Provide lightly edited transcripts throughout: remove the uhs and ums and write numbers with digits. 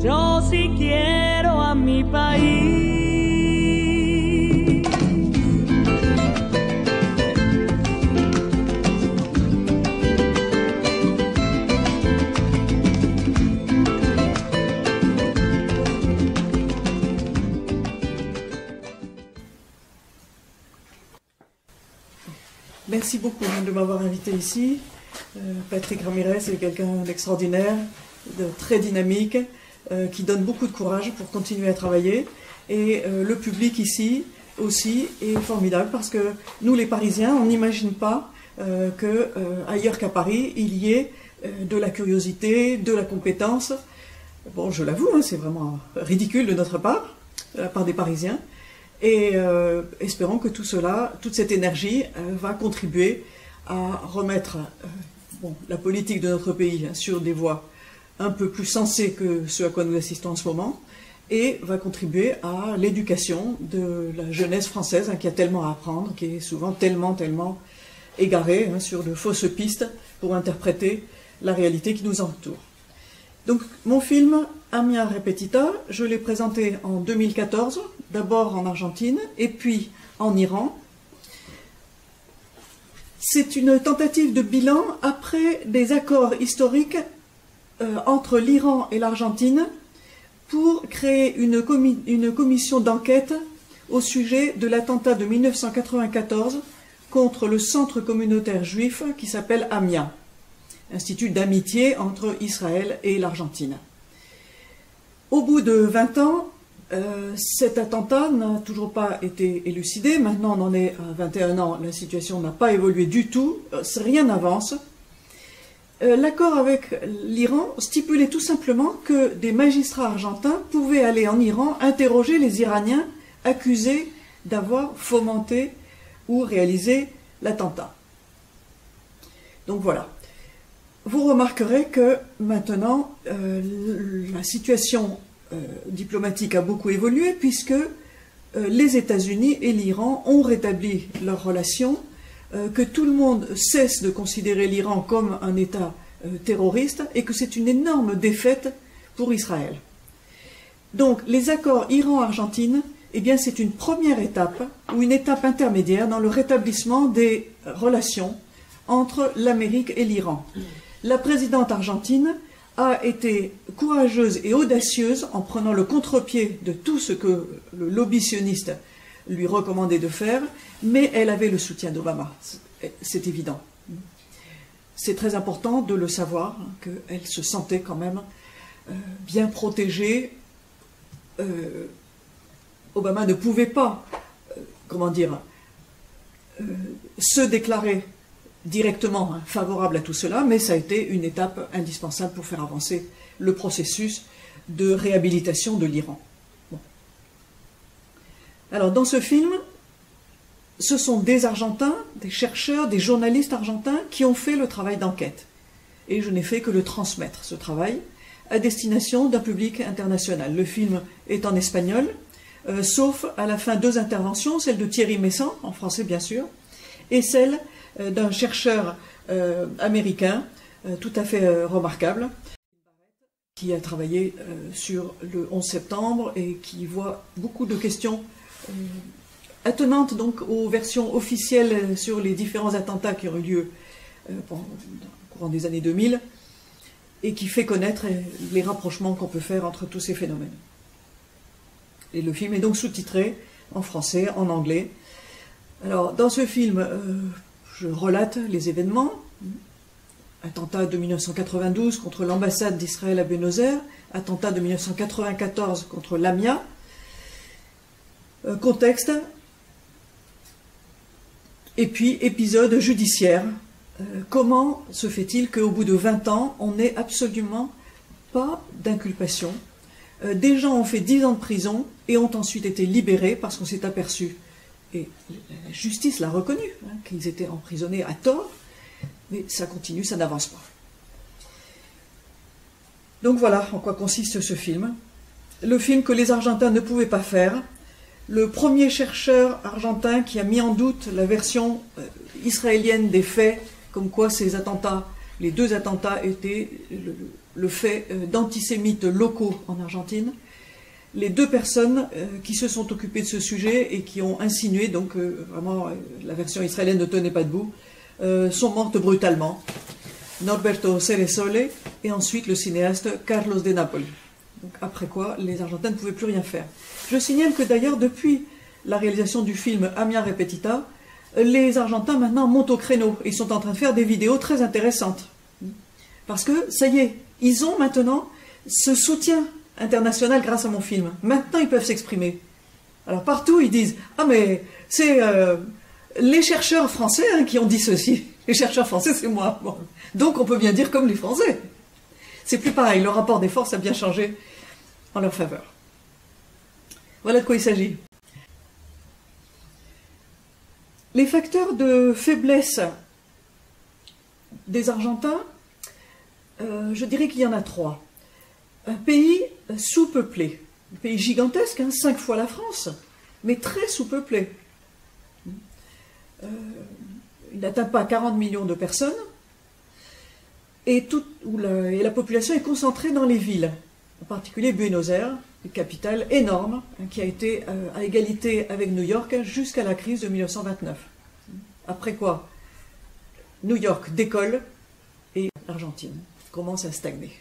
Yo sí quiero a mi país. Merci beaucoup de m'avoir invité ici. Patrick Ramirez est quelqu'un d'extraordinaire, de très dynamique, qui donne beaucoup de courage pour continuer à travailler. Et le public ici aussi est formidable parce que nous, les Parisiens, on n'imagine pas qu'ailleurs qu'à Paris, il y ait de la curiosité, de la compétence. Bon, je l'avoue, hein, c'est vraiment ridicule de notre part, de la part des Parisiens. Et espérons que tout cela, toute cette énergie va contribuer à remettre la politique de notre pays sur des voies un peu plus sensées que ce à quoi nous assistons en ce moment, et va contribuer à l'éducation de la jeunesse française qui a tellement à apprendre, qui est souvent tellement égarée sur de fausses pistes pour interpréter la réalité qui nous entoure. Donc mon film Amia Repetita, je l'ai présenté en 2014, d'abord en Argentine et puis en Iran. C'est une tentative de bilan après des accords historiques entre l'Iran et l'Argentine pour créer une commission d'enquête au sujet de l'attentat de 1994 contre le centre communautaire juif qui s'appelle AMIA, Institut d'amitié entre Israël et l'Argentine. Au bout de 20 ans, cet attentat n'a toujours pas été élucidé. Maintenant, on en est à 21 ans, la situation n'a pas évolué du tout, rien n'avance. L'accord avec l'Iran stipulait tout simplement que des magistrats argentins pouvaient aller en Iran interroger les Iraniens accusés d'avoir fomenté ou réalisé l'attentat. Donc voilà. Vous remarquerez que maintenant, la situation diplomatique a beaucoup évolué puisque les États-Unis et l'Iran ont rétabli leurs relations, que tout le monde cesse de considérer l'Iran comme un État terroriste et que c'est une énorme défaite pour Israël. Donc les accords Iran-Argentine, eh bien c'est une première étape ou une étape intermédiaire dans le rétablissement des relations entre l'Amérique et l'Iran. La présidente argentine a été courageuse et audacieuse en prenant le contre-pied de tout ce que le lobby sioniste lui recommandait de faire, mais elle avait le soutien d'Obama, c'est évident. C'est très important de le savoir, qu'elle se sentait quand même bien protégée. Obama ne pouvait pas, se déclarer directement favorable à tout cela, mais ça a été une étape indispensable pour faire avancer le processus de réhabilitation de l'Iran. Bon. Alors dans ce film, ce sont des Argentins, des chercheurs, des journalistes argentins qui ont fait le travail d'enquête. Et je n'ai fait que le transmettre, ce travail, à destination d'un public international. Le film est en espagnol, sauf à la fin 2 interventions, celle de Thierry Messant, en français bien sûr, et celle d'un chercheur américain tout à fait remarquable, qui a travaillé sur le 11 septembre et qui voit beaucoup de questions attenantes donc aux versions officielles sur les différents attentats qui ont eu lieu au courant des années 2000 et qui fait connaître les rapprochements qu'on peut faire entre tous ces phénomènes. Et le film est donc sous-titré en français, en anglais. Alors dans ce film, je relate les événements. Attentat de 1992 contre l'ambassade d'Israël à Buenos Aires, attentat de 1994 contre l'AMIA. Contexte, et puis épisode judiciaire. Comment se fait-il qu'au bout de 20 ans, on n'ait absolument pas d'inculpation? Des gens ont fait 10 ans de prison et ont ensuite été libérés parce qu'on s'est aperçu, et la justice l'a reconnu, qu'ils étaient emprisonnés à tort, mais ça continue, ça n'avance pas. Donc voilà en quoi consiste ce film. Le film que les Argentins ne pouvaient pas faire. Le premier chercheur argentin qui a mis en doute la version israélienne des faits, comme quoi ces attentats, les 2 attentats étaient le fait d'antisémites locaux en Argentine, les deux personnes qui se sont occupées de ce sujet et qui ont insinué, donc vraiment la version israélienne ne tenait pas debout, sont mortes brutalement. Norberto Ceresole et ensuite le cinéaste Carlos de Napoli. Donc, après quoi, les Argentins ne pouvaient plus rien faire. Je signale que d'ailleurs, depuis la réalisation du film Amia Repetita, les Argentins maintenant montent au créneau. Ils sont en train de faire des vidéos très intéressantes. Parce que, ça y est, ils ont maintenant ce soutien international grâce à mon film. Maintenant, ils peuvent s'exprimer. Alors partout, ils disent « Ah mais c'est les chercheurs français qui ont dit ceci. Les chercheurs français, c'est moi. Bon. Donc on peut bien dire comme les Français. » C'est plus pareil, le rapport des forces a bien changé en leur faveur. Voilà de quoi il s'agit. Les facteurs de faiblesse des Argentins, je dirais qu'il y en a trois. Un pays sous-peuplé, un pays gigantesque, 5 fois la France, mais très sous-peuplé. Il n'atteint pas 40 millions de personnes, et la population est concentrée dans les villes, en particulier Buenos Aires, une capitale énorme, qui a été à égalité avec New York jusqu'à la crise de 1929. Après quoi, New York décolle et l'Argentine commence à stagner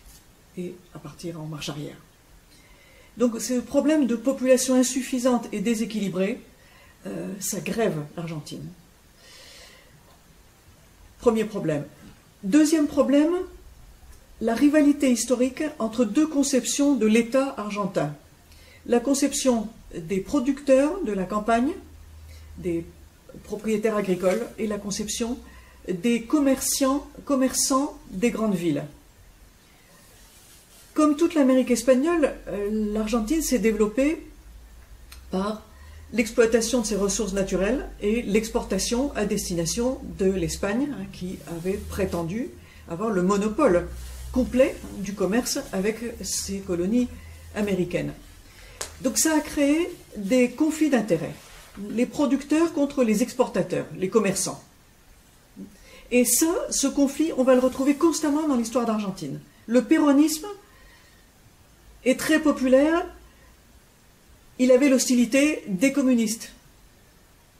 et à partir en marche arrière. Donc ce problème de population insuffisante et déséquilibrée, ça grève l'Argentine. Premier problème. Deuxième problème, la rivalité historique entre deux conceptions de l'État argentin. La conception des producteurs de la campagne, des propriétaires agricoles, et la conception des commerçants des grandes villes. Comme toute l'Amérique espagnole, l'Argentine s'est développée par l'exploitation de ses ressources naturelles et l'exportation à destination de l'Espagne, qui avait prétendu avoir le monopole complet du commerce avec ses colonies américaines. Donc ça a créé des conflits d'intérêts. Les producteurs contre les exportateurs, les commerçants. Et ça, ce conflit, on va le retrouver constamment dans l'histoire d'Argentine. Le péronisme est très populaire. Il avait l'hostilité des communistes.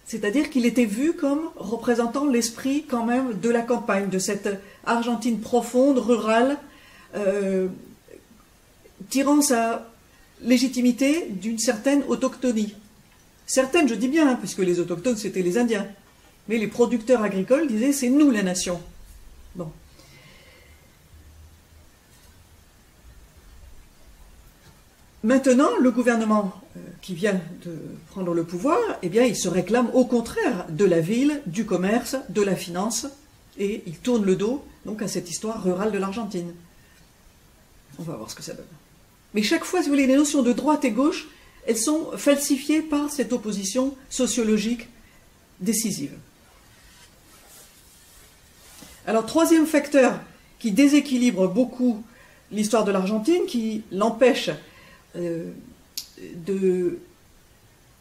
C'est-à-dire qu'il était vu comme représentant l'esprit quand même de la campagne, de cette Argentine profonde, rurale, tirant sa légitimité d'une certaine autochtonie. Certaines, je dis bien, puisque les autochtones c'était les Indiens. Mais les producteurs agricoles disaient c'est nous la nation. Bon. Maintenant, le gouvernement qui vient de prendre le pouvoir, eh bien, il se réclame au contraire de la ville, du commerce, de la finance, et il tourne le dos donc à cette histoire rurale de l'Argentine. On va voir ce que ça donne. Mais chaque fois, si vous voulez, les notions de droite et gauche, elles sont falsifiées par cette opposition sociologique décisive. Alors, troisième facteur qui déséquilibre beaucoup l'histoire de l'Argentine, qui l'empêche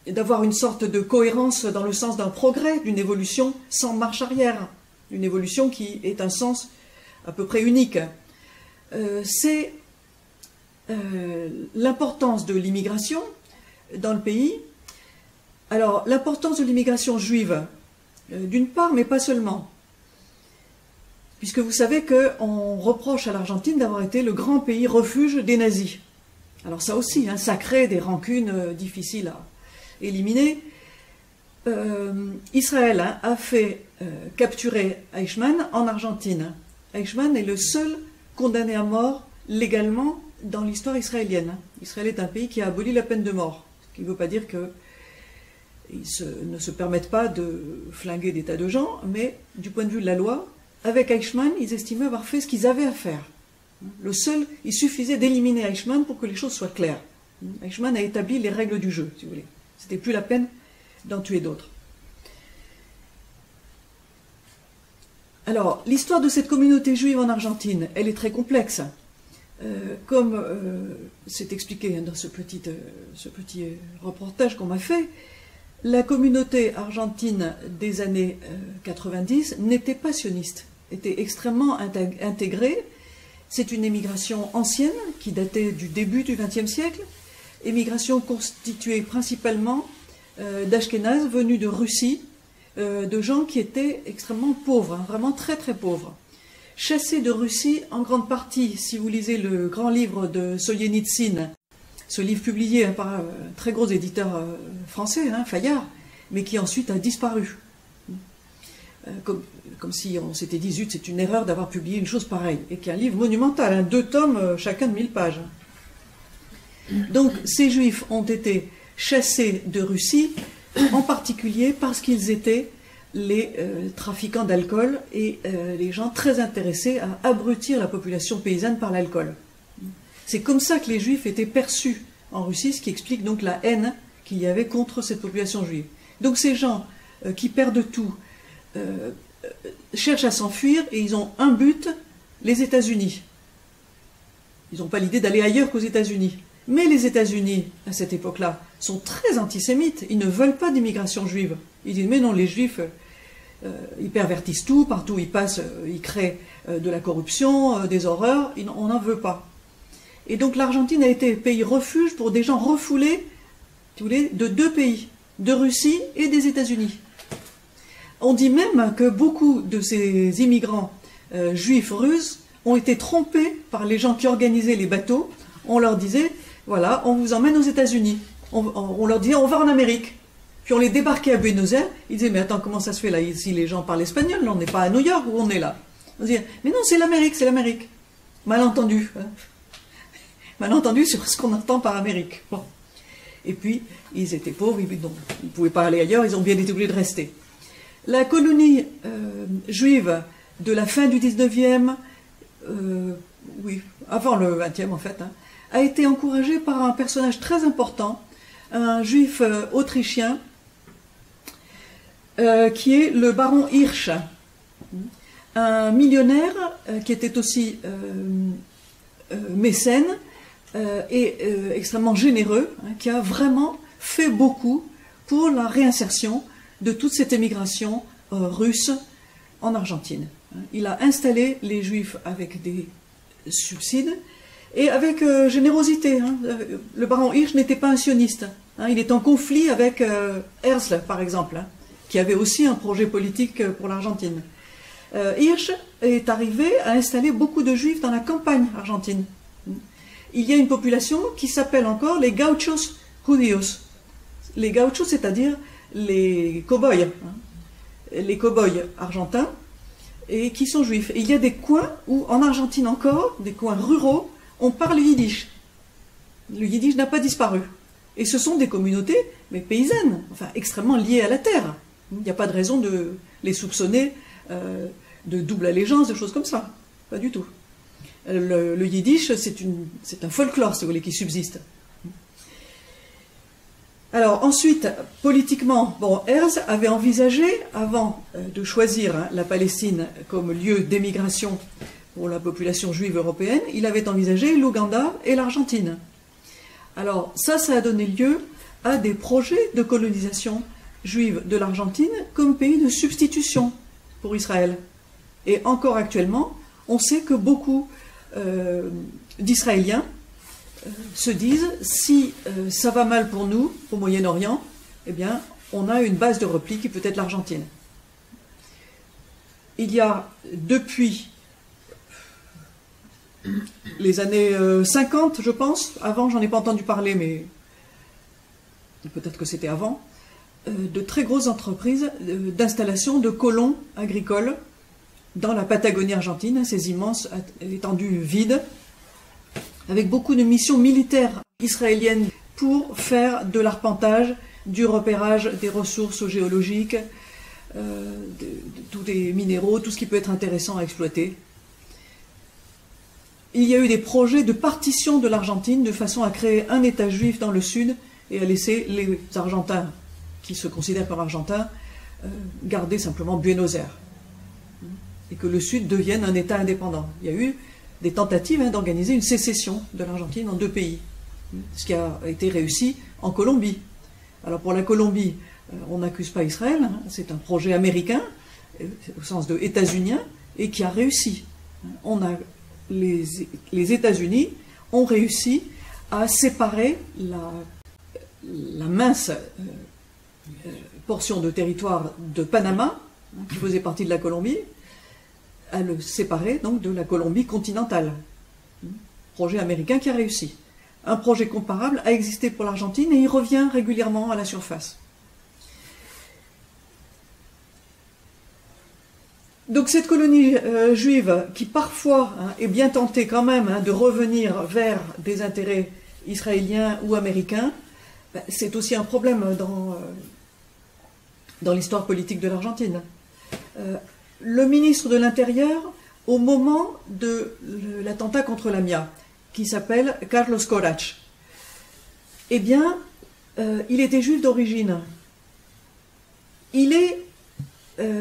d'avoir une sorte de cohérence dans le sens d'un progrès, d'une évolution sans marche arrière, une évolution qui est un sens à peu près unique. C'est l'importance de l'immigration dans le pays. Alors, l'importance de l'immigration juive, d'une part, mais pas seulement. Puisque vous savez qu'on reproche à l'Argentine d'avoir été le grand pays refuge des nazis. Alors ça aussi, ça crée des rancunes difficiles à éliminer. Israël a fait capturer Eichmann en Argentine. Eichmann est le seul condamné à mort légalement dans l'histoire israélienne. Israël est un pays qui a aboli la peine de mort, ce qui ne veut pas dire qu'ils ne se permettent pas de flinguer des tas de gens, mais du point de vue de la loi, avec Eichmann, ils estimaient avoir fait ce qu'ils avaient à faire. Il suffisait d'éliminer Eichmann pour que les choses soient claires. Eichmann a établi les règles du jeu, si vous voulez. C'était plus la peine d'en tuer d'autres. Alors, l'histoire de cette communauté juive en Argentine, elle est très complexe. Comme c'est expliqué dans ce petit reportage qu'on m'a fait, la communauté argentine des années 90 n'était pas sioniste, était extrêmement intégrée C'est une émigration ancienne qui datait du début du XXe siècle, émigration constituée principalement d'Ashkénazes venus de Russie, de gens qui étaient extrêmement pauvres, hein, vraiment très très pauvres. Chassés de Russie en grande partie, si vous lisez le grand livre de Solzhenitsyn, ce livre publié par un très gros éditeur français, hein, Fayard, mais qui ensuite a disparu. Comme si on s'était dit, zut, c'est une erreur d'avoir publié une chose pareille, et qui est un livre monumental, hein, 2 tomes, chacun de 1000 pages. Donc ces Juifs ont été chassés de Russie, en particulier parce qu'ils étaient les trafiquants d'alcool et les gens très intéressés à abrutir la population paysanne par l'alcool. C'est comme ça que les Juifs étaient perçus en Russie, ce qui explique donc la haine qu'il y avait contre cette population juive. Donc ces gens qui perdent tout cherchent à s'enfuir et ils ont un but, les États-Unis. Ils n'ont pas l'idée d'aller ailleurs qu'aux États-Unis. Mais les États-Unis, à cette époque-là, sont très antisémites. Ils ne veulent pas d'immigration juive. Ils disent, mais non, les Juifs, ils pervertissent tout, partout où ils passent, ils créent de la corruption, des horreurs, on n'en veut pas. Et donc l'Argentine a été pays refuge pour des gens refoulés, si vous voulez, de 2 pays, de Russie et des États-Unis. On dit même que beaucoup de ces immigrants juifs russes ont été trompés par les gens qui organisaient les bateaux. On leur disait, voilà, on vous emmène aux États-Unis. On leur disait, on va en Amérique. Puis on les débarquait à Buenos Aires. Ils disaient, mais attends, comment ça se fait là? Ici, les gens parlent espagnol, là, on n'est pas à New York où on est là. On disait, mais non, c'est l'Amérique, c'est l'Amérique. Malentendu. Hein. Malentendu sur ce qu'on entend par Amérique. Bon. Et puis, ils étaient pauvres, ils ne pouvaient pas aller ailleurs, ils ont bien été obligés de rester. La colonie juive de la fin du 19e, oui, avant le 20e en fait, hein, a été encouragée par un personnage très important, un juif autrichien, qui est le baron Hirsch, un millionnaire qui était aussi mécène et extrêmement généreux, hein, qui a vraiment fait beaucoup pour la réinsertion de toute cette émigration russe en Argentine. Il a installé les Juifs avec des subsides et avec générosité. Hein. Le baron Hirsch n'était pas un sioniste. Hein. Il est en conflit avec Herzl, par exemple, hein, qui avait aussi un projet politique pour l'Argentine. Hirsch est arrivé à installer beaucoup de Juifs dans la campagne argentine. Il y a une population qui s'appelle encore les gauchos judíos. Les gauchos, c'est-à-dire les cow-boys, hein, les cow-boys argentins, et qui sont juifs. Et il y a des coins où, en Argentine encore, des coins ruraux, on parle yiddish. Le yiddish n'a pas disparu. Et ce sont des communautés, mais paysannes, enfin extrêmement liées à la terre. Il n'y a pas de raison de les soupçonner de double allégeance, de choses comme ça. Pas du tout. Le yiddish, c'est un folklore, si vous voulez, qui subsiste. Alors ensuite, politiquement, bon, Herzl avait envisagé, avant de choisir la Palestine comme lieu d'émigration pour la population juive européenne, il avait envisagé l'Ouganda et l'Argentine. Alors ça a donné lieu à des projets de colonisation juive de l'Argentine comme pays de substitution pour Israël. Et encore actuellement, on sait que beaucoup d'Israéliens se disent, si ça va mal pour nous, au Moyen-Orient, eh bien, on a une base de repli qui peut être l'Argentine. Il y a, depuis les années 50, je pense, avant, j'en ai pas entendu parler, mais peut-être que c'était avant, de très grosses entreprises d'installation de colons agricoles dans la Patagonie argentine, ces immenses étendues vides, avec beaucoup de missions militaires israéliennes pour faire de l'arpentage, du repérage des ressources géologiques, tous les minéraux, tout ce qui peut être intéressant à exploiter. Il y a eu des projets de partition de l'Argentine de façon à créer un État juif dans le sud et à laisser les Argentins, qui se considèrent comme Argentins, garder simplement Buenos Aires. Et que le sud devienne un État indépendant. Il y a eu des tentatives d'organiser une sécession de l'Argentine en deux pays, ce qui a été réussi en Colombie. Alors pour la Colombie, on n'accuse pas Israël, hein, c'est un projet américain, au sens de états-unien, et qui a réussi. On a les États-Unis ont réussi à séparer la mince portion de territoire de Panama, qui faisait partie de la Colombie, à le séparer donc de la Colombie continentale. Projet américain qui a réussi. Un projet comparable a existé pour l'Argentine et il revient régulièrement à la surface. Donc cette colonie juive qui parfois est bien tentée quand même de revenir vers des intérêts israéliens ou américains, c'est aussi un problème dans l'histoire politique de l'Argentine. Le ministre de l'Intérieur, au moment de l'attentat contre la MIA, qui s'appelle Carlos Corach, eh bien, il était juif d'origine. Il est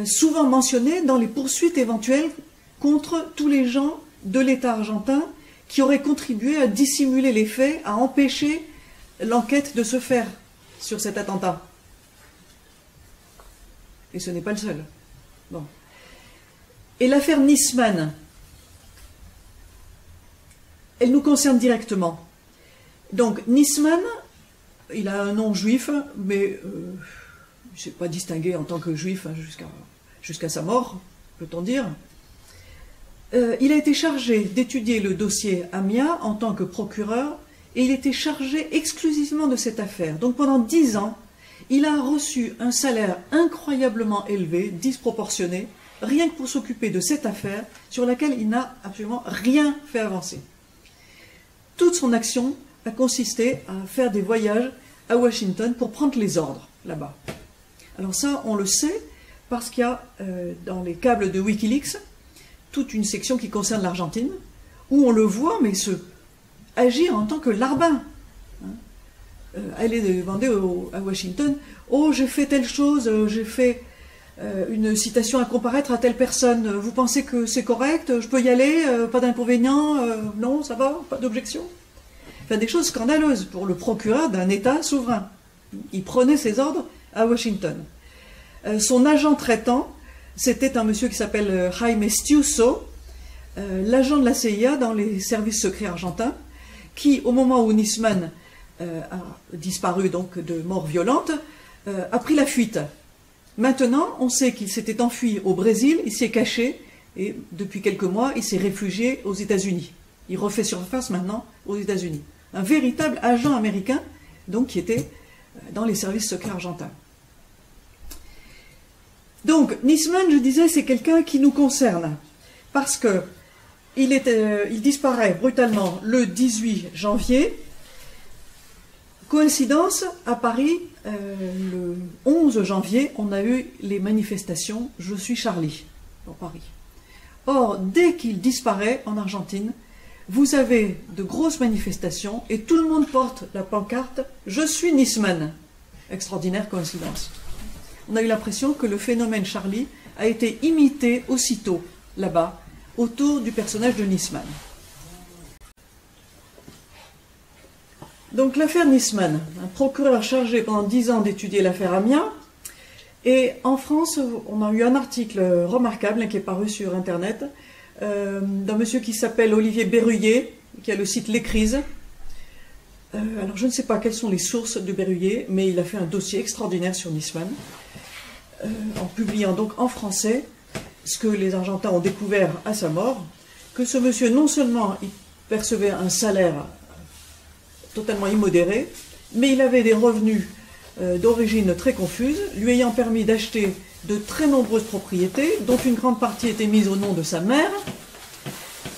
souvent mentionné dans les poursuites éventuelles contre tous les gens de l'État argentin qui auraient contribué à dissimuler les faits, à empêcher l'enquête de se faire sur cet attentat. Et ce n'est pas le seul. Bon. Et l'affaire Nisman, elle nous concerne directement. Donc Nisman, il a un nom juif, mais il ne s'est pas distingué en tant que juif jusqu'à sa mort, peut-on dire. Il a été chargé d'étudier le dossier Amia en tant que procureur, et il était chargé exclusivement de cette affaire. Donc pendant 10 ans, il a reçu un salaire incroyablement élevé, disproportionné, rien que pour s'occuper de cette affaire sur laquelle il n'a absolument rien fait avancer. Toute son action a consisté à faire des voyages à Washington pour prendre les ordres là-bas. Alors ça, on le sait parce qu'il y a dans les câbles de Wikileaks toute une section qui concerne l'Argentine où on le voit, mais agir en tant que larbin. Aller demander à Washington « Oh, j'ai fait telle chose, j'ai fait une citation à comparaître à telle personne. Vous pensez que c'est correct? Je peux y aller? Pas d'inconvénient? Non, ça va? Pas d'objection ?» Enfin, des choses scandaleuses pour le procureur d'un État souverain. Il prenait ses ordres à Washington. Son agent traitant, c'était un monsieur qui s'appelle Jaime Stiuso, l'agent de la CIA dans les services secrets argentins, qui, au moment où Nisman a disparu donc de mort violente, a pris la fuite. Maintenant, on sait qu'il s'était enfui au Brésil, il s'est caché, et depuis quelques mois, il s'est réfugié aux États-Unis. Il refait surface maintenant aux États-Unis. Un véritable agent américain, donc, qui était dans les services secrets argentins. Donc, Nisman, je disais, c'est quelqu'un qui nous concerne, parce que il disparaît brutalement le 18 janvier. Coïncidence, à Paris, le 11 janvier, on a eu les manifestations « Je suis Charlie » dans Paris. Or, dès qu'il disparaît en Argentine, vous avez de grosses manifestations et tout le monde porte la pancarte « Je suis Nisman ». Extraordinaire coïncidence. On a eu l'impression que le phénomène Charlie a été imité aussitôt, là-bas, autour du personnage de Nisman. Donc l'affaire Nisman, un procureur chargé pendant 10 ans d'étudier l'affaire Amia, et en France, on a eu un article remarquable qui est paru sur Internet, d'un monsieur qui s'appelle Olivier Berruyer, qui a le site L'Écrise. Alors je ne sais pas quelles sont les sources de Berruyer, mais il a fait un dossier extraordinaire sur Nisman, en publiant donc en français ce que les Argentins ont découvert à sa mort, que ce monsieur non seulement il percevait un salaire totalement immodéré, mais il avait des revenus d'origine très confuse, lui ayant permis d'acheter de très nombreuses propriétés, dont une grande partie était mise au nom de sa mère,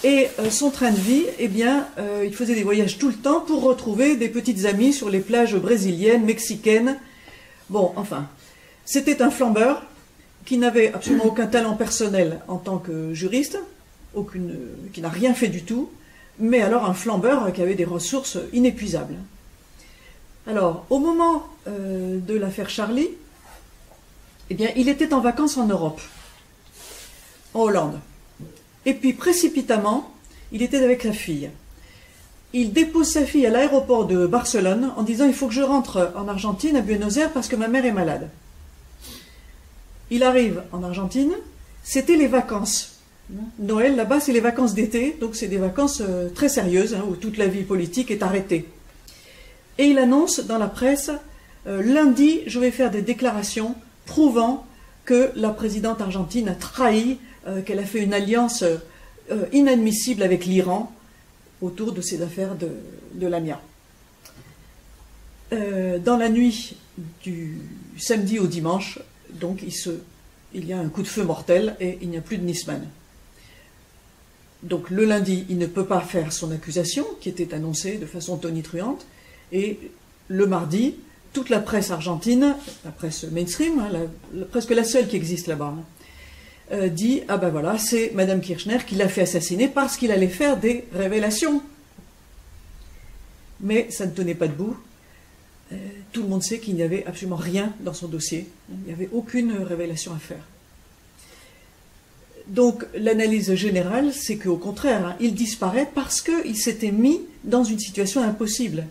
et son train de vie, eh bien, il faisait des voyages tout le temps pour retrouver des petites amies sur les plages brésiliennes, mexicaines. Bon, enfin, c'était un flambeur qui n'avait absolument aucun talent personnel en tant que juriste, qui n'a rien fait du tout, mais alors un flambeur qui avait des ressources inépuisables. Alors, au moment de l'affaire Charlie, eh bien, il était en vacances en Europe, en Hollande. Et puis, précipitamment, il était avec sa fille. Il dépose sa fille à l'aéroport de Barcelone en disant « Il faut que je rentre en Argentine, à Buenos Aires, parce que ma mère est malade ». Il arrive en Argentine, c'était les vacances Noël, là-bas, c'est les vacances d'été, donc c'est des vacances très sérieuses, où toute la vie politique est arrêtée. Et il annonce dans la presse, lundi, je vais faire des déclarations prouvant que la présidente argentine a trahi, qu'elle a fait une alliance inadmissible avec l'Iran autour de ces affaires de l'AMIA. Dans la nuit du samedi au dimanche, donc il y a un coup de feu mortel et il n'y a plus de Nisman. Donc le lundi, il ne peut pas faire son accusation, qui était annoncée de façon tonitruante, et le mardi, toute la presse argentine, la presse mainstream, presque la seule qui existe là-bas, dit « Ah ben voilà, c'est Madame Kirchner qui l'a fait assassiner parce qu'il allait faire des révélations. » Mais ça ne tenait pas debout. Tout le monde sait qu'il n'y avait absolument rien dans son dossier. Il n'y avait aucune révélation à faire. Donc l'analyse générale, c'est qu'au contraire, il disparaît parce qu'il s'était mis dans une situation impossible.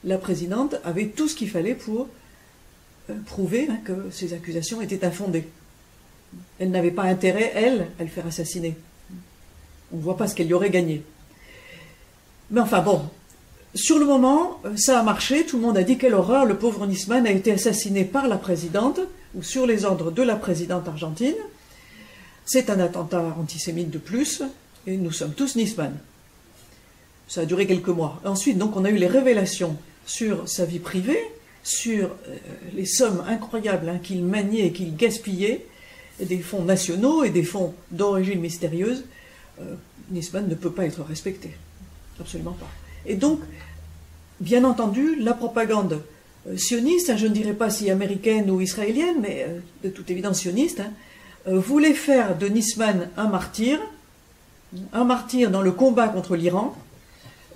La présidente avait tout ce qu'il fallait pour prouver que ces accusations étaient infondées. Elle n'avait pas intérêt, elle, à le faire assassiner. On ne voit pas ce qu'elle y aurait gagné. Mais enfin bon, sur le moment, ça a marché, tout le monde a dit quelle horreur, le pauvre Nisman a été assassiné par la présidente, ou sur les ordres de la présidente argentine. C'est un attentat antisémite de plus, et nous sommes tous Nisman. Ça a duré quelques mois. Ensuite, donc, on a eu les révélations sur sa vie privée, sur les sommes incroyables qu'il maniait et qu'il gaspillait, des fonds nationaux et des fonds d'origine mystérieuse. Nisman ne peut pas être respecté. Absolument pas. Et donc, bien entendu, la propagande sioniste, je ne dirais pas si américaine ou israélienne, mais de toute évidence sioniste, voulait faire de Nisman un martyr dans le combat contre l'Iran,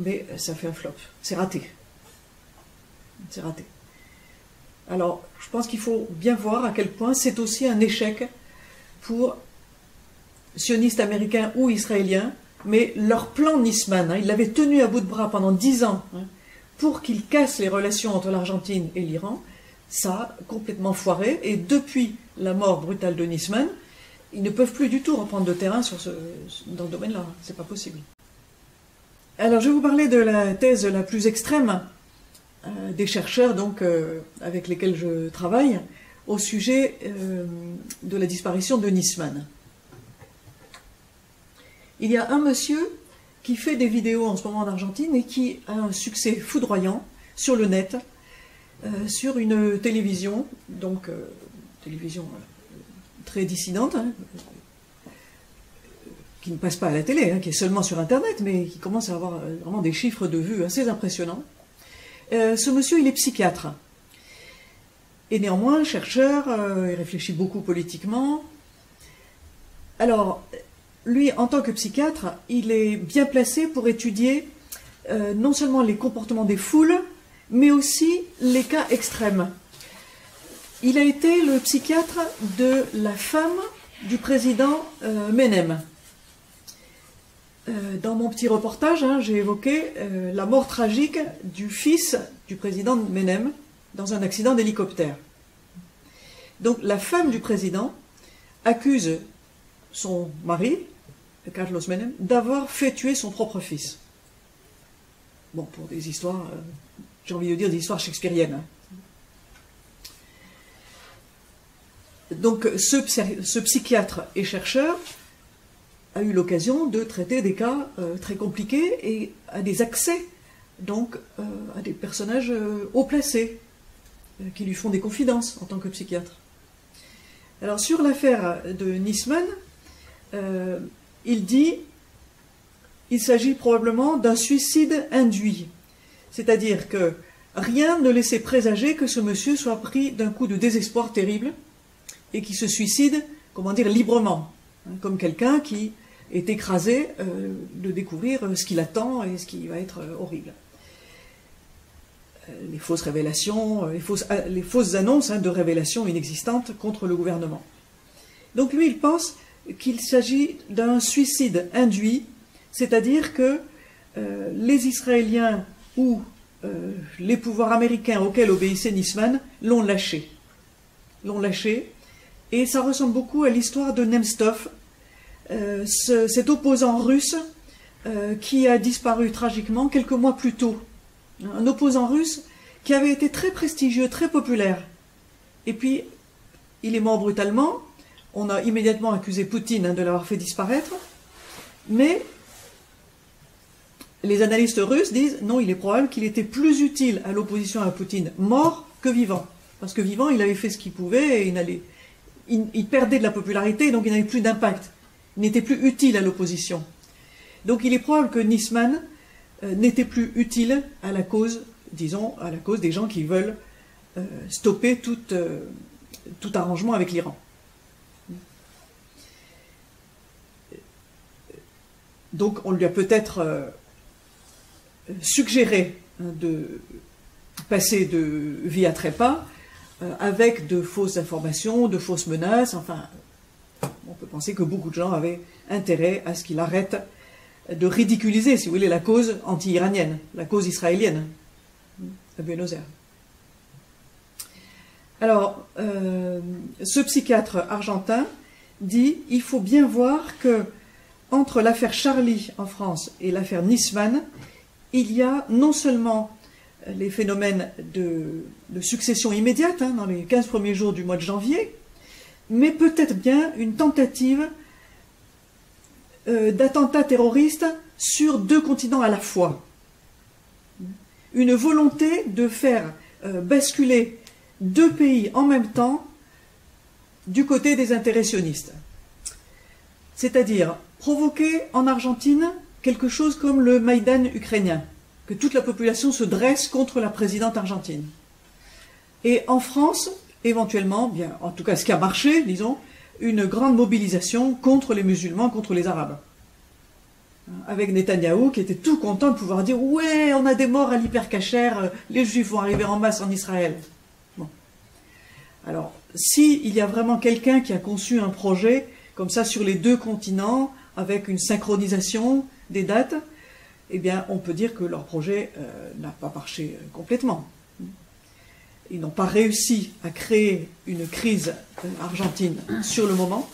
mais ça fait un flop. C'est raté. C'est raté. Alors, je pense qu'il faut bien voir à quel point c'est aussi un échec pour sionistes américains ou israéliens, mais leur plan Nisman, ils l'avaient tenu à bout de bras pendant 10 ans, pour qu'il casse les relations entre l'Argentine et l'Iran, ça a complètement foiré, et depuis la mort brutale de Nisman, ils ne peuvent plus du tout reprendre de terrain dans le domaine-là, c'est pas possible. Alors, je vais vous parler de la thèse la plus extrême des chercheurs donc, avec lesquels je travaille au sujet de la disparition de Nisman. Il y a un monsieur qui fait des vidéos en ce moment en Argentine et qui a un succès foudroyant sur le net, sur une télévision, donc télévision très dissidente, qui ne passe pas à la télé, qui est seulement sur Internet, mais qui commence à avoir vraiment des chiffres de vues assez impressionnants. Ce monsieur, il est psychiatre. Et néanmoins, chercheur, il réfléchit beaucoup politiquement. Alors, lui, en tant que psychiatre, il est bien placé pour étudier non seulement les comportements des foules, mais aussi les cas extrêmes. Il a été le psychiatre de la femme du président Menem. Dans mon petit reportage, j'ai évoqué la mort tragique du fils du président Menem dans un accident d'hélicoptère. Donc la femme du président accuse son mari, Carlos Menem, d'avoir fait tuer son propre fils. Bon, pour des histoires, j'ai envie de dire des histoires shakespeariennes. Donc ce psychiatre et chercheur a eu l'occasion de traiter des cas très compliqués et a des accès donc à des personnages haut placés qui lui font des confidences en tant que psychiatre. Alors sur l'affaire de Nisman, il dit il s'agit probablement d'un suicide induit, c'est-à-dire que rien ne laissait présager que ce monsieur soit pris d'un coup de désespoir terrible et qui se suicide, comment dire, librement, comme quelqu'un qui est écrasé de découvrir ce qui l'attend et ce qui va être horrible. Les fausses révélations, les fausses annonces de révélations inexistantes contre le gouvernement. Donc lui, il pense qu'il s'agit d'un suicide induit, c'est-à-dire que les Israéliens ou les pouvoirs américains auxquels obéissait Nisman l'ont lâché. Et ça ressemble beaucoup à l'histoire de Nemtsov, cet opposant russe qui a disparu tragiquement quelques mois plus tôt. Un opposant russe qui avait été très prestigieux, très populaire. Et puis, il est mort brutalement. On a immédiatement accusé Poutine de l'avoir fait disparaître. Mais les analystes russes disent non, il est probable qu'il était plus utile à l'opposition à Poutine mort que vivant. Parce que vivant, il avait fait ce qu'il pouvait et il perdait de la popularité, donc il n'avait plus d'impact. Il n'était plus utile à l'opposition. Donc il est probable que Nisman n'était plus utile à la cause, disons, à la cause des gens qui veulent stopper tout arrangement avec l'Iran. Donc on lui a peut-être suggéré de passer de vie à trépas avec de fausses informations, de fausses menaces. Enfin, on peut penser que beaucoup de gens avaient intérêt à ce qu'il arrête de ridiculiser, si vous voulez, la cause anti-iranienne, la cause israélienne, à Buenos Aires. Alors, ce psychiatre argentin dit « Il faut bien voir que entre l'affaire Charlie en France et l'affaire Nisman, il y a non seulement les phénomènes de succession immédiate, dans les 15 premiers jours du mois de janvier, mais peut-être bien une tentative d'attentat terroriste sur 2 continents à la fois. Une volonté de faire basculer 2 pays en même temps du côté des intérêts sionistes. C'est-à-dire provoquer en Argentine quelque chose comme le Maïdan ukrainien, que toute la population se dresse contre la présidente argentine. Et en France, éventuellement, bien, en tout cas ce qui a marché, disons, une grande mobilisation contre les musulmans, contre les arabes. Avec Netanyahou qui était tout content de pouvoir dire « Ouais, on a des morts à l'hypercacher, les juifs vont arriver en masse en Israël. » Bon. Alors, s'il y a vraiment quelqu'un qui a conçu un projet comme ça sur les 2 continents, avec une synchronisation des dates, eh bien, on peut dire que leur projet n'a pas marché complètement. Ils n'ont pas réussi à créer une crise argentine sur le moment.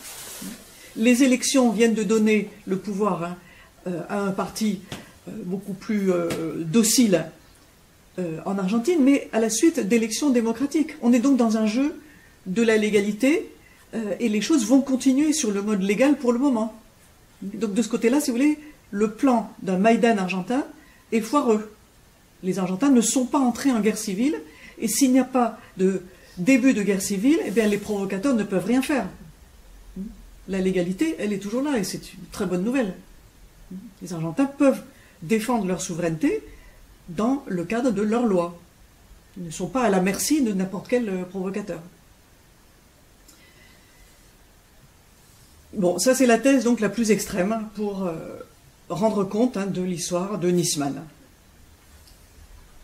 Les élections viennent de donner le pouvoir à un parti beaucoup plus docile en Argentine, mais à la suite d'élections démocratiques. On est donc dans un jeu de la légalité et les choses vont continuer sur le mode légal pour le moment. Donc de ce côté-là, si vous voulez, le plan d'un Maïdan argentin est foireux. Les Argentins ne sont pas entrés en guerre civile, et s'il n'y a pas de début de guerre civile, eh bien les provocateurs ne peuvent rien faire. La légalité, elle est toujours là, et c'est une très bonne nouvelle. Les Argentins peuvent défendre leur souveraineté dans le cadre de leurs lois. Ils ne sont pas à la merci de n'importe quel provocateur. Bon, ça c'est la thèse donc la plus extrême pour rendre compte de l'histoire de Nisman.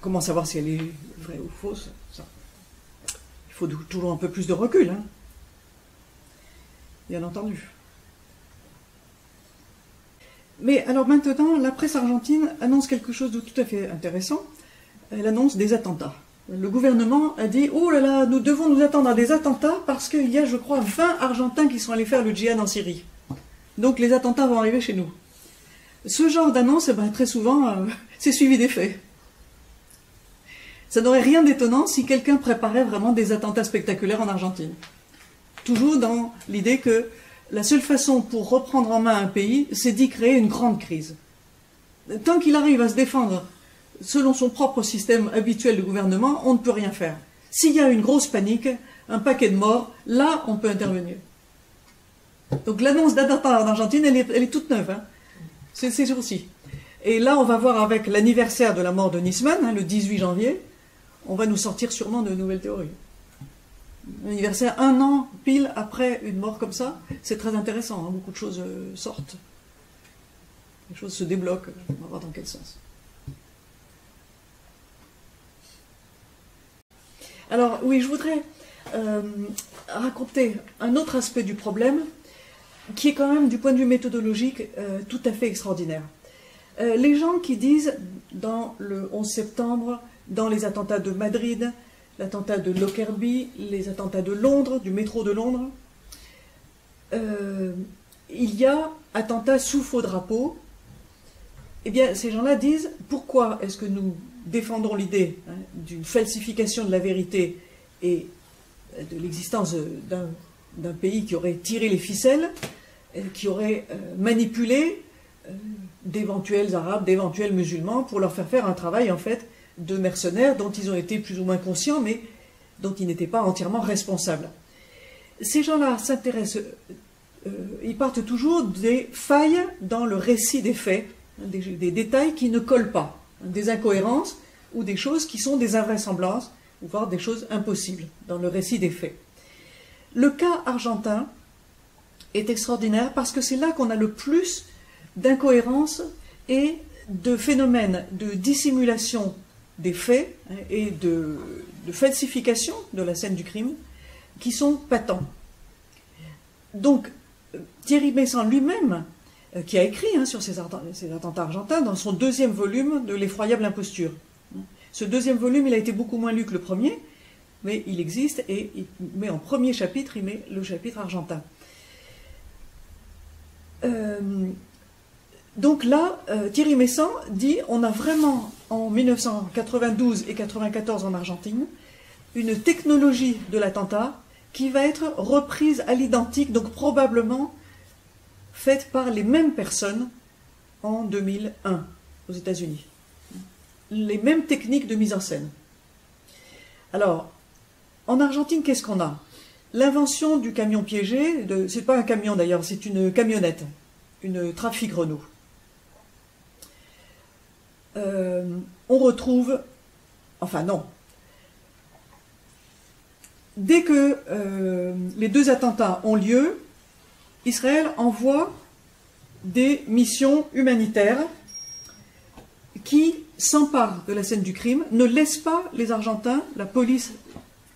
Comment savoir si elle est vraie ou fausse? Ça. Il faut toujours un peu plus de recul, bien entendu. Mais alors maintenant, la presse argentine annonce quelque chose de tout à fait intéressant. Elle annonce des attentats. Le gouvernement a dit « Oh là là, nous devons nous attendre à des attentats parce qu'il y a, je crois, 20 Argentins qui sont allés faire le djihad en Syrie. Donc les attentats vont arriver chez nous. » Ce genre d'annonce, très souvent, c'est suivi des faits. Ça n'aurait rien d'étonnant si quelqu'un préparait vraiment des attentats spectaculaires en Argentine. Toujours dans l'idée que la seule façon pour reprendre en main un pays, c'est d'y créer une grande crise. Tant qu'il arrive à se défendre selon son propre système habituel de gouvernement, on ne peut rien faire. S'il y a une grosse panique, un paquet de morts, là, on peut intervenir. Donc l'annonce d'attentat en Argentine, elle est toute neuve. C'est ces jours-ci. Et là, on va voir avec l'anniversaire de la mort de Nisman, le 18 janvier, on va nous sortir sûrement de nouvelles théories. L'anniversaire, 1 an pile après une mort comme ça, c'est très intéressant. Beaucoup de choses sortent. Les choses se débloquent. On va voir dans quel sens. Alors, oui, je voudrais raconter un autre aspect du problème qui est quand même, du point de vue méthodologique, tout à fait extraordinaire. Les gens qui disent, dans le 11 septembre, dans les attentats de Madrid, l'attentat de Lockerbie, les attentats de Londres, du métro de Londres, il y a attentat sous faux drapeau. Eh bien, ces gens-là disent, pourquoi est-ce que nous défendons l'idée d'une falsification de la vérité et de l'existence d'un pays qui aurait tiré les ficelles, qui aurait manipulé d'éventuels Arabes, d'éventuels musulmans, pour leur faire un travail, en fait, de mercenaires dont ils ont été plus ou moins conscients, mais dont ils n'étaient pas entièrement responsables. Ces gens-là s'intéressent, ils partent toujours des failles dans le récit des faits, des détails qui ne collent pas, des incohérences ou des choses qui sont des invraisemblances, ou voire des choses impossibles dans le récit des faits. Le cas argentin est extraordinaire parce que c'est là qu'on a le plus d'incohérences et de phénomènes de dissimulation des faits et de falsification de la scène du crime qui sont patents. Donc, Thierry Meyssan lui-même, qui a écrit sur ces attentats argentins dans son deuxième volume de L'effroyable imposture. Ce deuxième volume, il a été beaucoup moins lu que le premier, mais il existe et il met en premier chapitre, il met le chapitre argentin. Donc là, Thierry Meyssan dit, on a vraiment, en 1992 et 1994 en Argentine, une technologie de l'attentat qui va être reprise à l'identique, donc probablement faite par les mêmes personnes en 2001 aux États-Unis. Les mêmes techniques de mise en scène. Alors, en Argentine, qu'est-ce qu'on a? L'invention du camion piégé, c'est pas un camion d'ailleurs, c'est une camionnette, une Trafic Renault. On retrouve, enfin non, dès que les deux attentats ont lieu, Israël envoie des missions humanitaires qui s'emparent de la scène du crime, ne laissent pas les Argentins, la police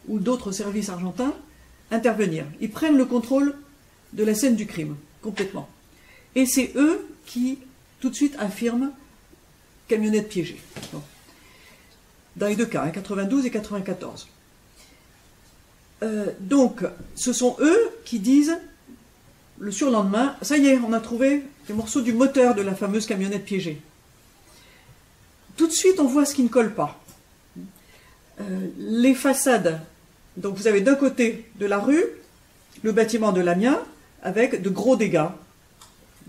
ou d'autres services argentins, intervenir. Ils prennent le contrôle de la scène du crime, complètement. Et c'est eux qui, tout de suite, affirment camionnette piégée. Bon. Dans les deux cas, 92 et 94. Donc, ce sont eux qui disent, le surlendemain, ça y est, on a trouvé des morceaux du moteur de la fameuse camionnette piégée. Tout de suite, on voit ce qui ne colle pas. Les façades, donc vous avez d'un côté de la rue, le bâtiment de l'Amiens, avec de gros dégâts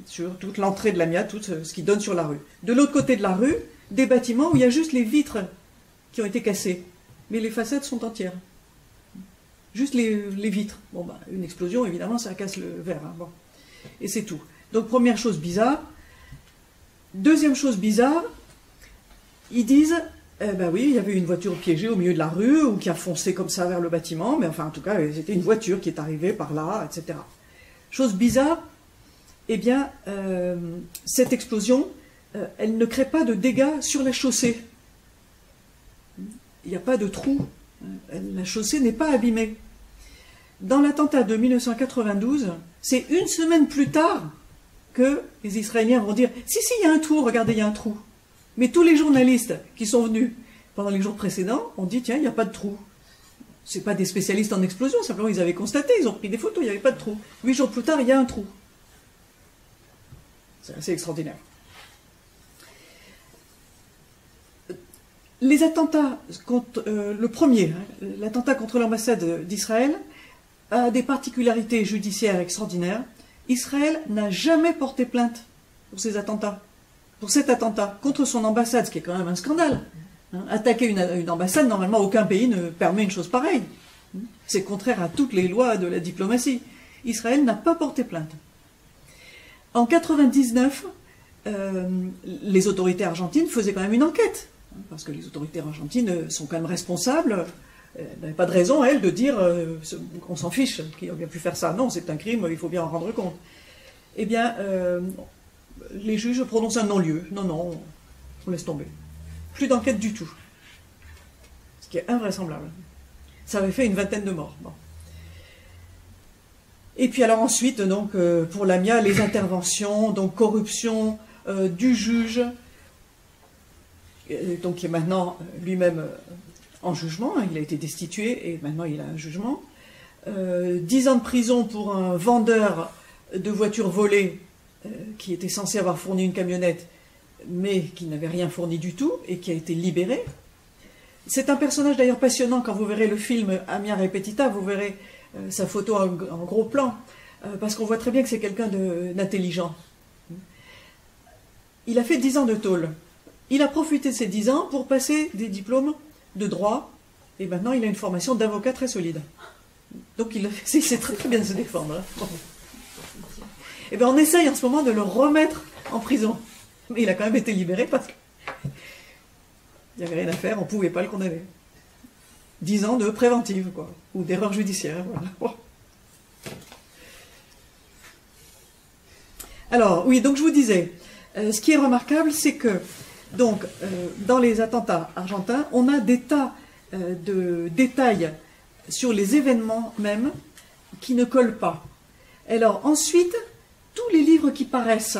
sur toute l'entrée de l'Amiens, tout ce qui donne sur la rue. De l'autre côté de la rue, des bâtiments où il y a juste les vitres qui ont été cassées, mais les façades sont entières. Juste les vitres. Bon, bah, une explosion, évidemment, ça casse le verre. Hein, bon. Et c'est tout. Donc, première chose bizarre. Deuxième chose bizarre, ils disent, ben oui, il y avait une voiture piégée au milieu de la rue, ou qui a foncé comme ça vers le bâtiment, mais enfin, en tout cas, c'était une voiture qui est arrivée par là, etc. Chose bizarre, eh bien, cette explosion, elle ne crée pas de dégâts sur la chaussée. Il n'y a pas de trou. La chaussée n'est pas abîmée. Dans l'attentat de 1992, c'est une semaine plus tard que les Israéliens vont dire « Si, si, il y a un trou, regardez, il y a un trou ». Mais tous les journalistes qui sont venus pendant les jours précédents ont dit « Tiens, il n'y a pas de trou ». Ce n'est pas des spécialistes en explosion, simplement ils avaient constaté, ils ont pris des photos, il n'y avait pas de trou. 8 jours plus tard, il y a un trou. C'est assez extraordinaire. Les attentats contre le premier, l'attentat contre l'ambassade d'Israël, a des particularités judiciaires extraordinaires. Israël n'a jamais porté plainte pour ces attentats, pour cet attentat contre son ambassade, ce qui est quand même un scandale. Attaquer une ambassade, normalement aucun pays ne permet une chose pareille. C'est contraire à toutes les lois de la diplomatie. Israël n'a pas porté plainte. En 1999, les autorités argentines faisaient quand même une enquête. Parce que les autorités argentines sont quand même responsables, n'avaient pas de raison, elles, de dire on s'en fiche, qui a bien pu faire ça. Non, c'est un crime, il faut bien en rendre compte. Eh bien, les juges prononcent un non-lieu. Non, non, on laisse tomber. Plus d'enquête du tout. Ce qui est invraisemblable. Ça avait fait une 20aine de morts. Bon. Et puis alors ensuite, donc, pour l'AMIA, les interventions, donc corruption du juge, donc qui est maintenant lui-même en jugement, il a été destitué et maintenant il a un jugement. 10 ans de prison pour un vendeur de voitures volées qui était censé avoir fourni une camionnette, mais qui n'avait rien fourni du tout et qui a été libéré. C'est un personnage d'ailleurs passionnant. Quand vous verrez le film Amia Repetita, vous verrez sa photo en gros plan, parce qu'on voit très bien que c'est quelqu'un d'intelligent. Il a fait 10 ans de tôle. Il a profité de ces 10 ans pour passer des diplômes de droit, et maintenant il a une formation d'avocat très solide. Donc il sait très très bien se défendre. Hein. Bon. Et bien on essaye en ce moment de le remettre en prison. Mais il a quand même été libéré parce qu'il n'y avait rien à faire, on ne pouvait pas le condamner. 10 ans de préventive, quoi, ou d'erreur judiciaire. Voilà. Bon. Alors, oui, donc je vous disais, ce qui est remarquable, c'est que donc, dans les attentats argentins, on a des tas de détails sur les événements même qui ne collent pas. Alors ensuite, tous les livres qui paraissent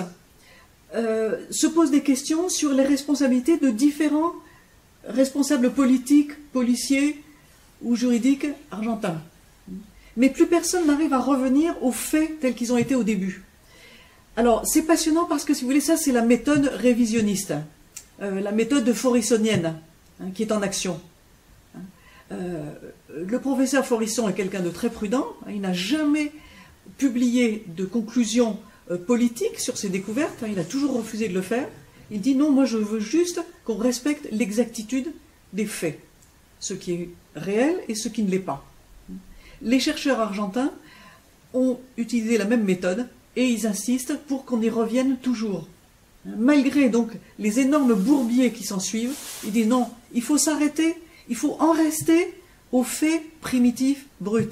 se posent des questions sur les responsabilités de différents responsables politiques, policiers ou juridiques argentins. Mais plus personne n'arrive à revenir aux faits tels qu'ils ont été au début. Alors c'est passionnant parce que, si vous voulez, ça c'est la méthode révisionniste, la méthode forissonienne qui est en action. Le professeur Forisson est quelqu'un de très prudent, il n'a jamais publié de conclusions politiques sur ses découvertes, il a toujours refusé de le faire. Il dit non, moi je veux juste qu'on respecte l'exactitude des faits, ce qui est réel et ce qui ne l'est pas. Les chercheurs argentins ont utilisé la même méthode et ils insistent pour qu'on y revienne toujours. Malgré donc les énormes bourbiers qui s'en suivent, ils disent non, il faut s'arrêter, il faut en rester aux faits primitifs, bruts.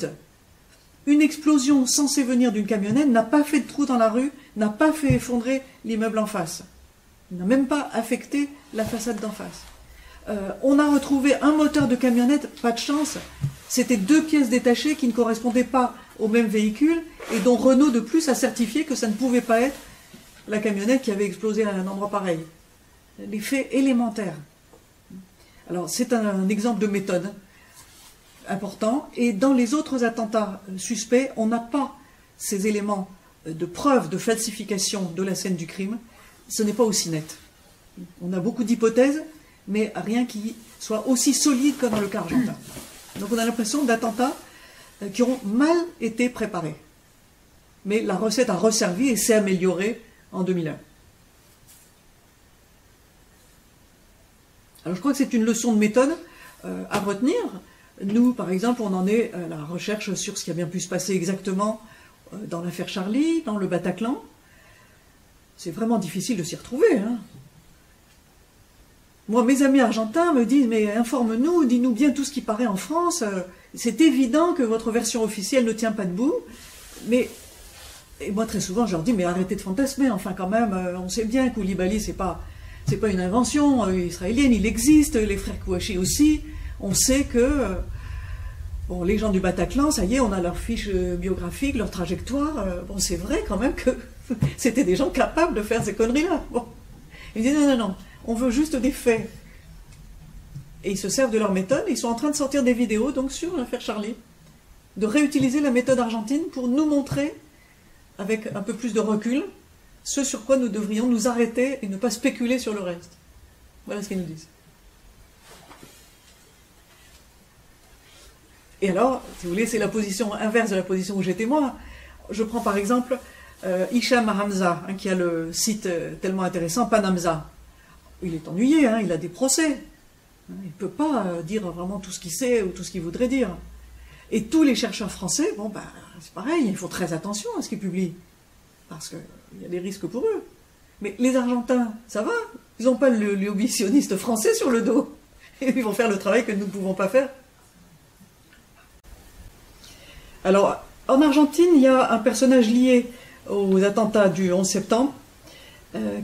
Une explosion censée venir d'une camionnette n'a pas fait de trou dans la rue, n'a pas fait effondrer l'immeuble en face. Il n'a même pas affecté la façade d'en face. On a retrouvé un moteur de camionnette, pas de chance, c'était 2 pièces détachées qui ne correspondaient pas au même véhicule et dont Renault de plus a certifié que ça ne pouvait pas être la camionnette qui avait explosé à un endroit pareil. Les faits élémentaires. Alors c'est un exemple de méthode important, et dans les autres attentats suspects, on n'a pas ces éléments de preuve de falsification de la scène du crime. Ce n'est pas aussi net. On a beaucoup d'hypothèses, mais rien qui soit aussi solide que dans le cas argentin. Donc on a l'impression d'attentats qui ont mal été préparés. Mais la recette a resservi et s'est améliorée en 2001. Alors je crois que c'est une leçon de méthode à retenir. Nous, par exemple, on en est à la recherche sur ce qui a bien pu se passer exactement dans l'affaire Charlie, dans le Bataclan. C'est vraiment difficile de s'y retrouver. Hein. Moi, mes amis argentins me disent « Mais informe-nous, dis-nous bien tout ce qui paraît en France. C'est évident que votre version officielle ne tient pas debout. » Et moi, très souvent, je leur dis « Mais arrêtez de fantasmer. Enfin, quand même, on sait bien que Koulibaly, c'est pas une invention israélienne. Il existe, les frères Kouachi aussi. On sait que bon, les gens du Bataclan, ça y est, on a leur fiche biographique, leur trajectoire. Bon, c'est vrai quand même que c'était des gens capables de faire ces conneries-là. Bon. Ils disent non, non, non, on veut juste des faits. Et ils se servent de leur méthode. Ils sont en train de sortir des vidéos donc sur l'affaire Charlie, de réutiliser la méthode argentine pour nous montrer, avec un peu plus de recul, ce sur quoi nous devrions nous arrêter et ne pas spéculer sur le reste. Voilà ce qu'ils nous disent. Et alors, si vous voulez, c'est la position inverse de la position où j'étais moi. Je prends par exemple Hicham Hamza, qui a le site tellement intéressant, Panamza. Il est ennuyé, il a des procès. Il ne peut pas dire vraiment tout ce qu'il sait ou tout ce qu'il voudrait dire. Et tous les chercheurs français, bon, c'est pareil, ils font très attention à ce qu'ils publient. Parce qu'il y a des risques pour eux. Mais les Argentins, ça va, ils n'ont pas le lobby sioniste français sur le dos. Et ils vont faire le travail que nous ne pouvons pas faire. Alors, en Argentine, il y a un personnage lié aux attentats du 11 septembre,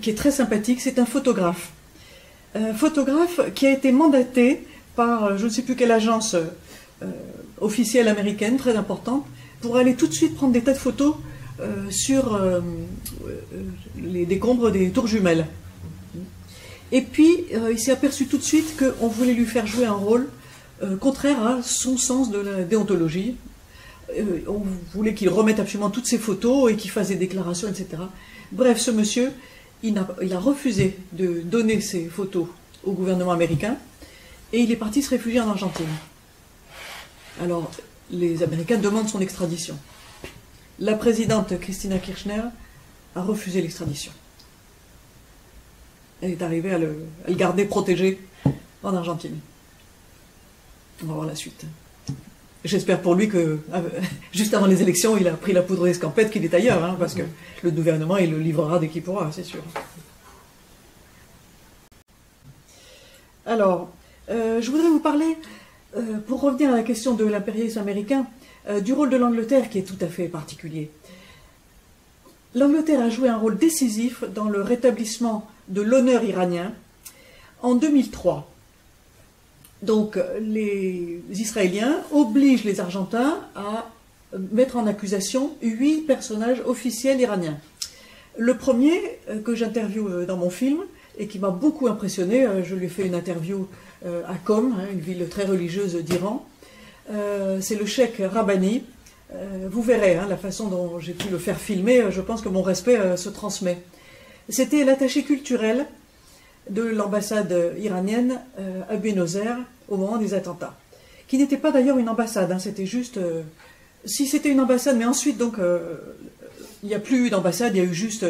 qui est très sympathique, c'est un photographe. Un photographe qui a été mandaté par je ne sais plus quelle agence officielle américaine, très importante, pour aller tout de suite prendre des tas de photos sur les décombres des tours jumelles. Et puis, il s'est aperçu tout de suite qu'on voulait lui faire jouer un rôle contraire à son sens de la déontologie. On voulait qu'il remette absolument toutes ses photos et qu'il fasse des déclarations, etc. Bref, ce monsieur, il a refusé de donner ses photos au gouvernement américain et il est parti se réfugier en Argentine. Alors, les Américains demandent son extradition. La présidente Cristina Kirchner a refusé l'extradition. Elle est arrivée à le garder protégé en Argentine. On va voir la suite. J'espère pour lui que, juste avant les élections, il a pris la poudre d'escampette qu'il est ailleurs, hein, parce que le gouvernement, il le livrera dès qu'il pourra, c'est sûr. Alors, je voudrais vous parler, pour revenir à la question de l'impérialisme américain, du rôle de l'Angleterre qui est tout à fait particulier. L'Angleterre a joué un rôle décisif dans le rétablissement de l'honneur iranien en 2003. Donc les Israéliens obligent les Argentins à mettre en accusation 8 personnages officiels iraniens. Le premier que j'interviewe dans mon film et qui m'a beaucoup impressionné, je lui ai fait une interview à Qom, une ville très religieuse d'Iran, c'est le cheikh Rabbani. Vous verrez la façon dont j'ai pu le faire filmer, je pense que mon respect se transmet. C'était l'attaché culturel de l'ambassade iranienne à Buenos Aires au moment des attentats, qui n'était pas d'ailleurs une ambassade, c'était juste... si c'était une ambassade, mais ensuite, donc, il n'y a plus eu d'ambassade, il y a eu juste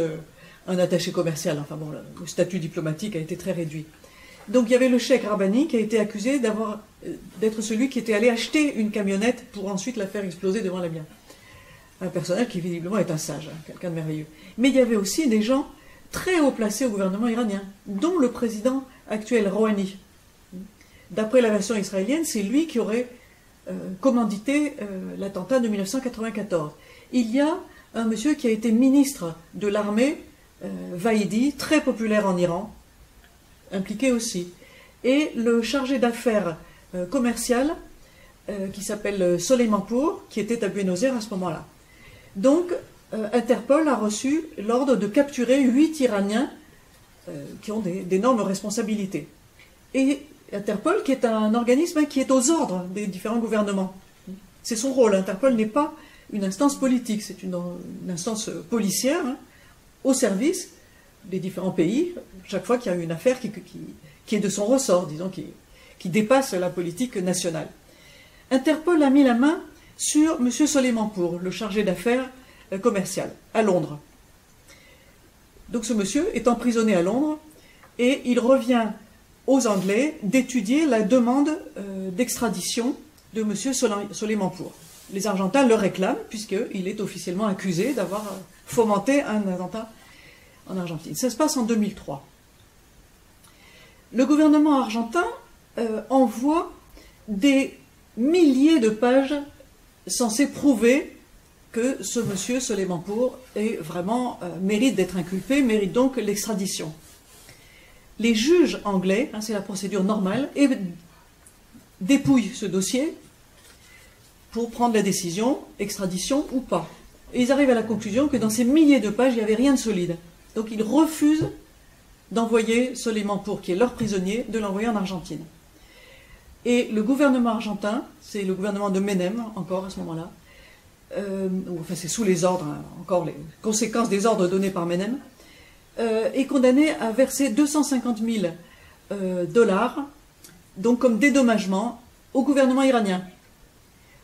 un attaché commercial. Enfin bon, le statut diplomatique a été très réduit. Donc il y avait le cheikh Rabbani qui a été accusé d'être celui qui était allé acheter une camionnette pour ensuite la faire exploser devant la mienne. Un personnage qui visiblement est un sage, quelqu'un de merveilleux. Mais il y avait aussi des gens très haut placés au gouvernement iranien, dont le président actuel, Rouhani. D'après la version israélienne, c'est lui qui aurait commandité l'attentat de 1994. Il y a un monsieur qui a été ministre de l'armée, Vahidi, très populaire en Iran, impliqué aussi. Et le chargé d'affaires commercial, qui s'appelle Soleimanpour, qui était à Buenos Aires à ce moment-là. Donc, Interpol a reçu l'ordre de capturer 8 Iraniens qui ont d'énormes responsabilités. Et Interpol, qui est un organisme qui est aux ordres des différents gouvernements. C'est son rôle. Interpol n'est pas une instance politique, c'est une instance policière au service des différents pays, chaque fois qu'il y a une affaire qui est de son ressort, disons, qui dépasse la politique nationale. Interpol a mis la main sur M. Soleimanpour, le chargé d'affaires commercial, à Londres. Donc ce monsieur est emprisonné à Londres et il revient aux Anglais d'étudier la demande d'extradition de M. Soleimanpour. Les Argentins le réclament puisqu'il est officiellement accusé d'avoir fomenté un attentat en Argentine. Ça se passe en 2003. Le gouvernement argentin envoie des milliers de pages censées prouver que ce monsieur Soleimanpour est vraiment mérite d'être inculpé, mérite donc l'extradition. Les juges anglais, c'est la procédure normale, et dépouillent ce dossier pour prendre la décision, extradition ou pas. Et ils arrivent à la conclusion que dans ces milliers de pages, il n'y avait rien de solide. Donc ils refusent d'envoyer Soleimanpour, qui est leur prisonnier, de l'envoyer en Argentine. Et le gouvernement argentin, c'est le gouvernement de Menem, encore à ce moment-là, enfin c'est sous les ordres, encore les conséquences des ordres donnés par Menem, est condamné à verser 250 000 $, donc comme dédommagement, au gouvernement iranien.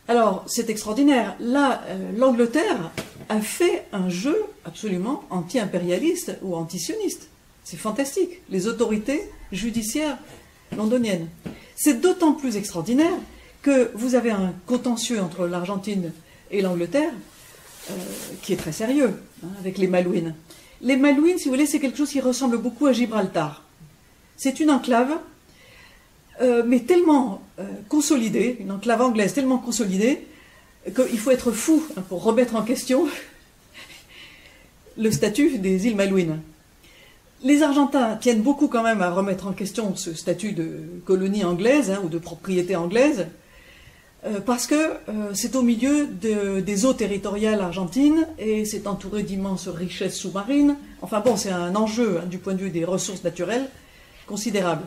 Alors, c'est extraordinaire. Là, l'Angleterre a fait un jeu absolument anti-impérialiste ou anti-sioniste. C'est fantastique. Les autorités judiciaires londoniennes. C'est d'autant plus extraordinaire que vous avez un contentieux entre l'Argentine et l'Angleterre qui est très sérieux, avec les Malouines. Les Malouines, si vous voulez, c'est quelque chose qui ressemble beaucoup à Gibraltar. C'est une enclave, mais tellement consolidée, une enclave anglaise tellement consolidée, qu'il faut être fou pour remettre en question le statut des îles Malouines. Les Argentins tiennent beaucoup quand même à remettre en question ce statut de colonie anglaise ou de propriété anglaise, parce que c'est au milieu des eaux territoriales argentines et c'est entouré d'immenses richesses sous-marines. Enfin bon, c'est un enjeu du point de vue des ressources naturelles considérable.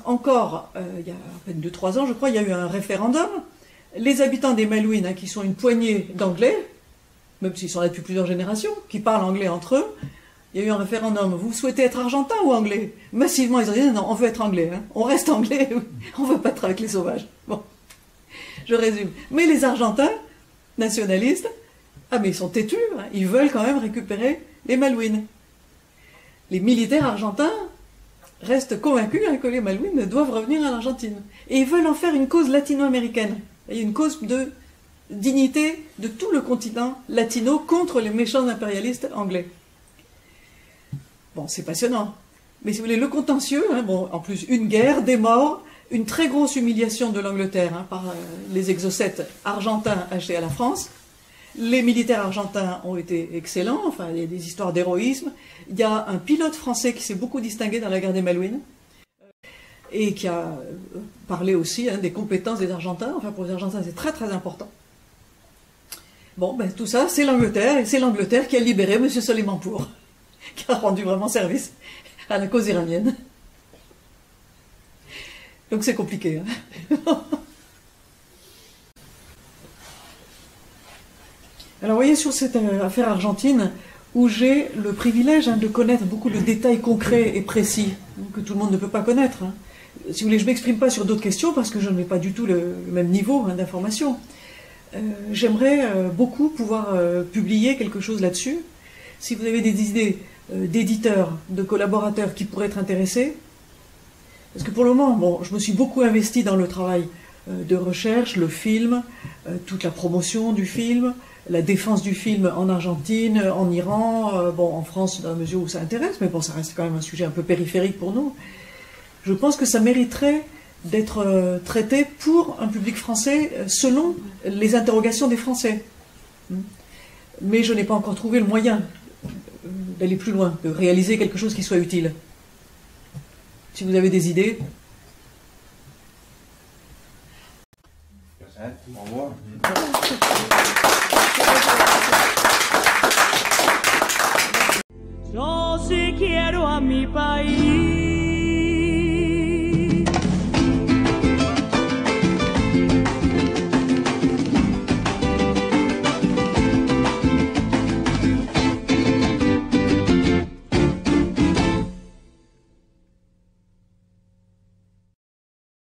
Encore, il y a à peine 2-3 ans, je crois, il y a eu un référendum les habitants des Malouines, hein, qui sont une poignée d'Anglais, même s'ils sont là depuis plusieurs générations, qui parlent anglais entre eux, il y a eu un référendum. Vous souhaitez être argentin ou anglais? Massivement, ils ont dit non, on veut être anglais. Hein. On reste anglais, on ne veut pas être avec les sauvages. Bon, je résume. Mais les Argentins, nationalistes, ah mais ils sont têtus, hein, ils veulent quand même récupérer les Malouines. Les militaires argentins restent convaincus hein, que les Malouines doivent revenir en Argentine. Et ils veulent en faire une cause latino-américaine. Une cause de dignité de tout le continent latino contre les méchants impérialistes anglais. Bon, c'est passionnant. Mais si vous voulez, le contentieux, hein, bon, en plus, une guerre, des morts, une très grosse humiliation de l'Angleterre hein, par les exocètes argentins achetés à la France. Les militaires argentins ont été excellents, enfin, il y a des histoires d'héroïsme. Il y a un pilote français qui s'est beaucoup distingué dans la guerre des Malouines et qui a parlé aussi hein, des compétences des Argentins. Enfin, pour les Argentins, c'est très très important. Bon, ben, tout ça, c'est l'Angleterre, et c'est l'Angleterre qui a libéré M. Solimanpour, qui a rendu vraiment service à la cause iranienne. Donc c'est compliqué. Hein. Alors, vous voyez, sur cette affaire argentine, où j'ai le privilège hein, de connaître beaucoup de détails concrets et précis, que tout le monde ne peut pas connaître. Hein. Si vous voulez, je ne m'exprime pas sur d'autres questions, parce que je n'ai pas du tout le même niveau hein, d'information. J'aimerais beaucoup pouvoir publier quelque chose là-dessus. Si vous avez des idées d'éditeurs, de collaborateurs qui pourraient être intéressés, parce que pour le moment, bon, je me suis beaucoup investi dans le travail de recherche, le film, toute la promotion du film, la défense du film en Argentine, en Iran, bon, en France dans la mesure où ça intéresse, mais bon, ça reste quand même un sujet un peu périphérique pour nous. Je pense que ça mériterait d'être traité pour un public français selon les interrogations des Français. Mais je n'ai pas encore trouvé le moyen d'aller plus loin, de réaliser quelque chose qui soit utile. Si vous avez des idées. Au revoir. Yo sí quiero a mi país.